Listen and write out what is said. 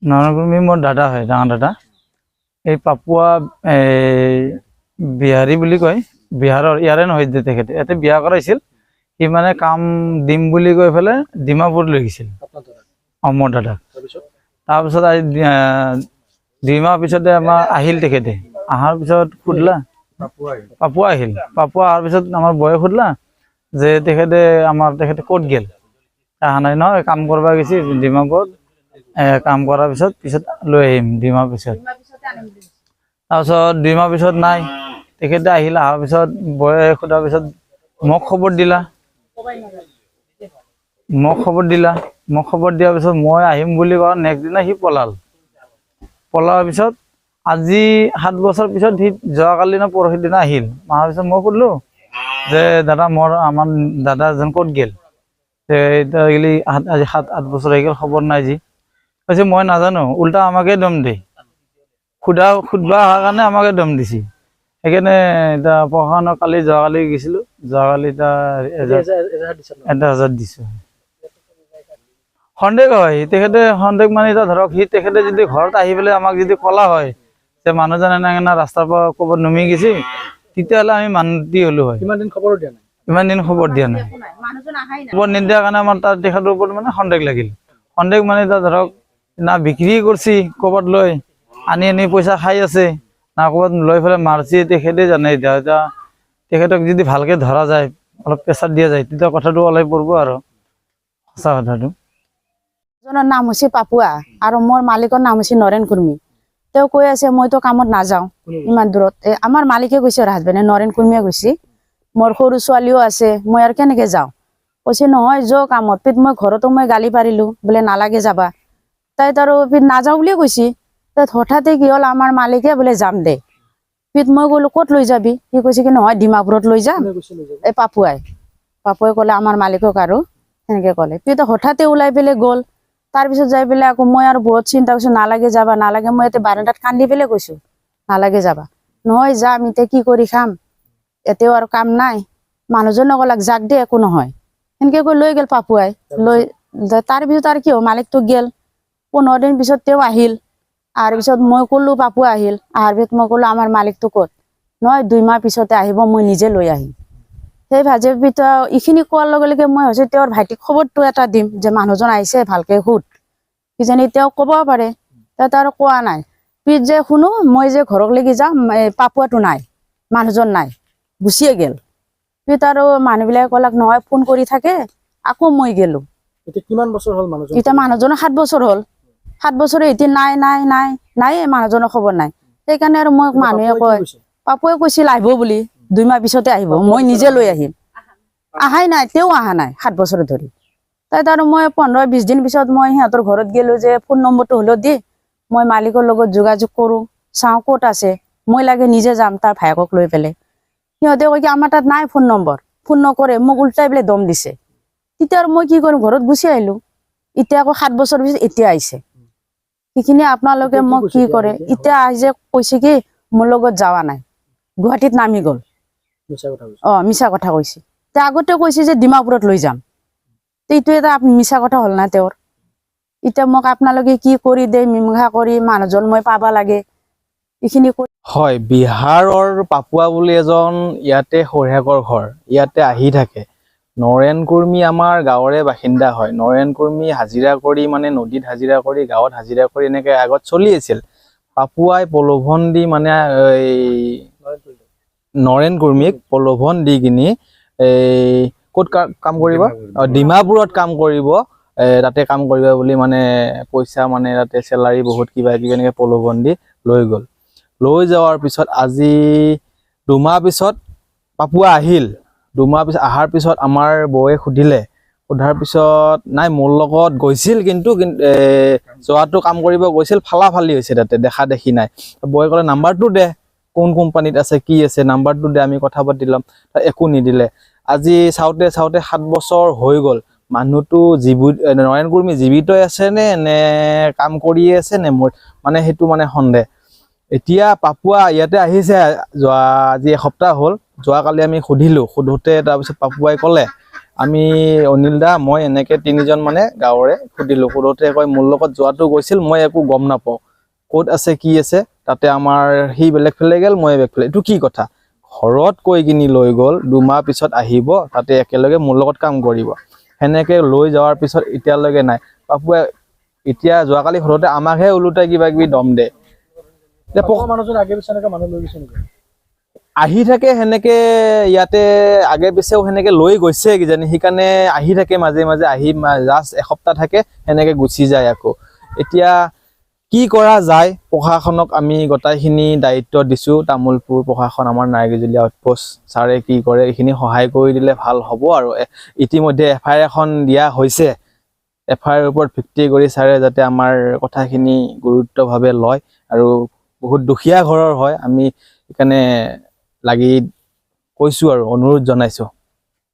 নৰেন কুৰ্মী মোৰ দাদা হয়, ডাঙৰ দাদা। এই পাপুৱা বিহাৰী বুলি কয়, বিহাৰৰ ইয়াৰে নহয় যে তেখেতে ইয়াতে বিয়া কৰাইছিল। সি মানে কাম দিম বুলি কৈ পেলাই ডিমাপুৰ লৈ গৈছিল মোৰ দাদাক। তাৰপিছত আজি 2 মাহ পিছতে আমাৰ আহিল তেখেতে। অহাৰ পিছত সুধিলা পাপুৱা আহিল। পাপুৱা অহাৰ পিছত আমাৰ বয়ে সুধিলা যে তেখেতে ক'ত গেল, অহা নাই নহয়, কাম কৰিব গৈছে ডিমাপুৰত। কাম কৰাৰ পিছত লৈ আহিম 2 মাহ পিছত। তাৰপিছত 2 মাহ পিছত নাই, তেখেতে আহিল। অহাৰ পিছত বয়ে সোধাৰ পিছত মোক খবৰ দিলা। মোক খবৰ দিয়াৰ পিছত মই আহিম বুলি কোৱা নেক্সট দিনা সি পলাৰ পিছত আজি 7 বছৰ পিছত সি যোৱাকালি না পৰহি দিনা আহিল। অহাৰ পিছত মই সুধিলো যে দাদা আমাৰ দাদা এজন ক'ত গেল, আজি 7-8 বছৰ হৈ গেল, খবৰ নাই যি। কৈছে মই নাজানো, উল্টা আমাকে দম দে, সুধবা অহাৰ কাৰণে আমাকে দম দিছি। সেইকাৰণে এতিয়া প্ৰশাসনক যোৱাকালি গৈছিলো, যোৱাকালি এটা 1000 দিছো। সন্দেহ হয় তেখেতে, সন্দেহ মানে এতিয়া ধৰক তেখেতে যদি ঘৰত আহি পেলাই আমাক যদি কলা হয় যে মানুহজন এনে ৰাস্তাৰ পৰা ক'ৰবাত নমি গৈছে, তেতিয়াহ'লে আমি মান্তি হলো হয়। ইমান দিন খবৰ দিয়া নাই। খবৰ নিদিয়াৰ কাৰণে আমাৰ তেখেতৰ ওপৰত মানে সন্দেহ লাগিল। সন্দেহ মানে এতিয়া ধৰক না বিক্ৰী কৰিছি ক'ৰবাত লৈ আনি পইচা খাই আছে, না ক'ৰবাত লৈ পেলাই মাৰছি, তেখেতে জানে। এতিয়া তেখেতক যদি ভালকে ধৰা যায়, অলপ প্ৰেছাৰ দিয়া যায়, তেতিয়া কথাটো ওলাই পৰিব আৰু সঁচা কথাটো। এজনৰ নাম হৈছে পাপুৱা আৰু মোৰ মালিকৰ নাম হৈছে নৰেন কুৰ্মী। তেওঁ কৈ আছে মইতো কামত নাযাওঁ ইমান দূৰত। আমাৰ মালিকে কৈছে আৰু হাজবেণ্ডে, নৰেন কুৰ্মীয়ে কৈছে মোৰ সৰু ছোৱালীও আছে, মই আৰু কেনেকে যাওঁ। কৈছে নহয় যোৱা কামত। মই ঘৰতো মই গালি পাৰিলো, বোলে নালাগে যাবা। তাই আৰু নাযাওঁ বুলিয়ে কৈছে। তাত হঠাতে কি হ'ল, আমাৰ মালিকে বোলে যাম দে। মই ক'লো ক'ত লৈ যাবি? সি কৈছে কি নহয় ডিমাপুৰত লৈ যাম। এই পাপুৱাই ক'লে আমাৰ মালিকক আৰু সেনেকে ক'লে। হঠাতে ওলাই পেলাই গ'ল। তাৰপিছত যাই পেলাই আকৌ মই আৰু বহুত চিন্তা কৰিছো, নালাগে যাবা নালাগে। মই ইয়াতে বাৰাণ্ডাত কান্দি পেলাই কৈছো নালাগে যাবা। নহয় যাম, এতিয়া কি কৰি খাম, এতিয়াও আৰু কাম নাই। মানুহজনে ক'লাক যাক দে, একো নহয়। সেনেকে কৈ লৈ গেল পাপুৱাই। তাৰ পিছত আৰু কি হ'ল, মালিকটো গেল। 15 দিন পিছত তেওঁ আহিল। আৰু পিছত মই ক'লো পাপুৱা আহিল। অহাৰ পিছত মই ক'লো আমাৰ মালিকটো ক'ত? নহয় 2 মাহ পিছতে আহিব, মই নিজে লৈ আহিম। সেই ভাজে এইখিনি কোৱাৰ লগে লগে মই ভাবিছো তেওঁৰ ভাইটিক খবৰটো এটা দিম যে মানুহজন আহিছে, ভালকে সুধ, কিজানি তেওঁ ক'ব পাৰে। তাত আৰু কোৱা নাই। যে শুনো মই যে ঘৰক লাগি যাম, পাপুৱাটো নাই, মানুহজন নাই, গুচিয়ে গেল। আৰু মানুহবিলাকে ক'লাক নহয় ফোন কৰি থাকে। আকৌ মই গেলো। কিমান বছৰ হ'ল মানুহজন? এতিয়া মানুহজনৰ 7 বছৰ হ'ল। 7 বছৰে এতিয়া নাই মানুহজনৰ খবৰ নাই। সেইকাৰণে আৰু মোক মানুহে কয়, পাপুৱে কৈছিল আহিব বুলি, 2 মাহ পিছতে আহিব, মই নিজে লৈ আহিম। আহাই নাই, তেওঁ অহা নাই 7 বছৰ ধৰি। তাত আৰু মই 15-20 দিন পিছত মই সিহঁতৰ ঘৰত গেলো যে ফোন নম্বৰটো হ'লেও দি মই মালিকৰ লগত যোগাযোগ কৰো, চাওঁ ক'ত আছে। মই লাগে নিজে যাম তাৰ ভায়েকক লৈ পেলাই। সিহঁতে কয় কি আমাৰ তাত নাই ফোন নম্বৰ, ফোন নকৰে, মোক উল্টাই পেলাই দম দিছে। তেতিয়া আৰু মই কি কৰিম, ঘৰত গুচি আহিলো। এতিয়া আকৌ 7 বছৰ পিছত এতিয়া আহিছে। সেইখিনি আপোনালোকে মোক কি কৰে। এতিয়া আহিছে কৈছে কি মোৰ লগত যাৱা নাই, গুৱাহাটীত নামি গ'ল। মিছা কথা কৈছে। আগতে কৈছে যে ডিমাপুৰত লৈ যাম। এইটো এটা মিছা কথা হ'ল না তেওঁৰ। এতিয়া মোক আপোনালোকে কি কৰি দিয়ে, মীমাংসা কৰি মানুহজন মই পাবা লাগে, এইখিনি হয়। বিহাৰৰ পাপুৱা বুলি এজন ইয়াতে সৌৰাকৰ ঘৰ, ইয়াতে আহি থাকে। নৰেন কুৰ্মী আমাৰ গাঁৱৰে বাসিন্দা হয়। নৰেন কুৰ্মী হাজিৰা কৰি, মানে নদীত হাজিৰা কৰি, গাঁৱত হাজিৰা কৰি এনেকে আগত চলি আছিল। পাপুৱাই প্ৰলোভন দি, মানে নৰেন কুৰ্মীক প্ৰলোভন দি কিনি ক'ত কাম কৰিব, ডিমাপুৰত কাম কৰিব, তাতে কাম কৰিব বুলি মানে পইচা, মানে তাতে চেলাৰী বহুত কিবা কিবি এনেকে প্ৰলোভন দি লৈ গ'ল। লৈ যোৱাৰ পিছত আজি 2 মাহ পিছত পাপুৱা আহিল। 2 মাহ পিছত অহাৰ পিছত আমাৰ বৌয়ে সুধিলে, সোধাৰ পিছত নাই মোৰ লগত গৈছিল, কিন্তু যোৱাটো কাম কৰিব গৈছিল, ফালাফালি হৈছে, তাতে দেখা দেখি নাই। বৌয়ে ক'লে নাম্বাৰটো দে, কোন কোম্পানীত আছে কি আছে, নাম্বাৰটো দে, আমি কথা পাতি ল'ম। একো নিদিলে। আজি চাওঁতে 7 বছৰ হৈ গ'ল। মানুহটো নৰেন কুৰ্মী জীৱিত আছে নে কাম কৰিয়ে আছে নে, মোৰ মানে সেইটো মানে সন্দেহ। এতিয়া পাপুৱা ইয়াতে আহিছে, আজি 1 সপ্তাহ হ'ল। যোৱাকালি আমি সুধিলো, সোধোতে তাৰপিছত পাপুৱাই ক'লে আমি অনিল দা মই এনেকে 3জন মানে গাঁৱৰে সুধিলো, সোধোতে কয় মোৰ লগত যোৱাটো গৈছিল, মই একো গম নাপাওঁ ক'ত আছে কি আছে, তাতে আমাৰ সি বেলেগ ফালে গেল মই বেলেগ ফালে। এইটো কি কথা? ঘৰত কৈ কিনি লৈ গ'ল, 2 মাহ পিছত আহিব, তাতে একেলগে মোৰ লগত কাম কৰিব। সেনেকে লৈ যোৱাৰ পিছত এতিয়ালৈকে নাই। পাপুৱে এতিয়া যোৱাকালি ঘৰতে আমাকহে ওলোটাই কিবা কিবি দম দে। মানুহজন আগে পিছে এনেকে মানুহ লৈ গৈছে নেকি? আহি থাকে সেনেকে, ইয়াতে আগে পিছেও সেনেকে লৈ গৈছে কিজানি, সেইকাৰণে আহি থাকে মাজে মাজে, আহি জাষ্ট এসপ্তাহ থাকে সেনেকে গুচি যায় আকৌ। এতিয়া কি কৰা যায়, প্ৰশাসনক আমি গোটাইখিনি দায়িত্ব দিছো। তামোলপুৰ প্ৰশাসন, আমাৰ নাৰ্গিজুলীয়া আউটপোষ্ট ছাৰে কি কৰে এইখিনি সহায় কৰি দিলে ভাল হ'ব। আৰু ইতিমধ্যে FIR এখন দিয়া হৈছে, FIR ওপৰত ভিত্তি কৰি ছাৰে যাতে আমাৰ কথাখিনি গুৰুত্বভাৱে লয়। আৰু বহুত দুখীয়া ঘৰৰ হয়, আমি সেইকাৰণে লাগি কৈছো আৰু অনুৰোধ জনাইছো।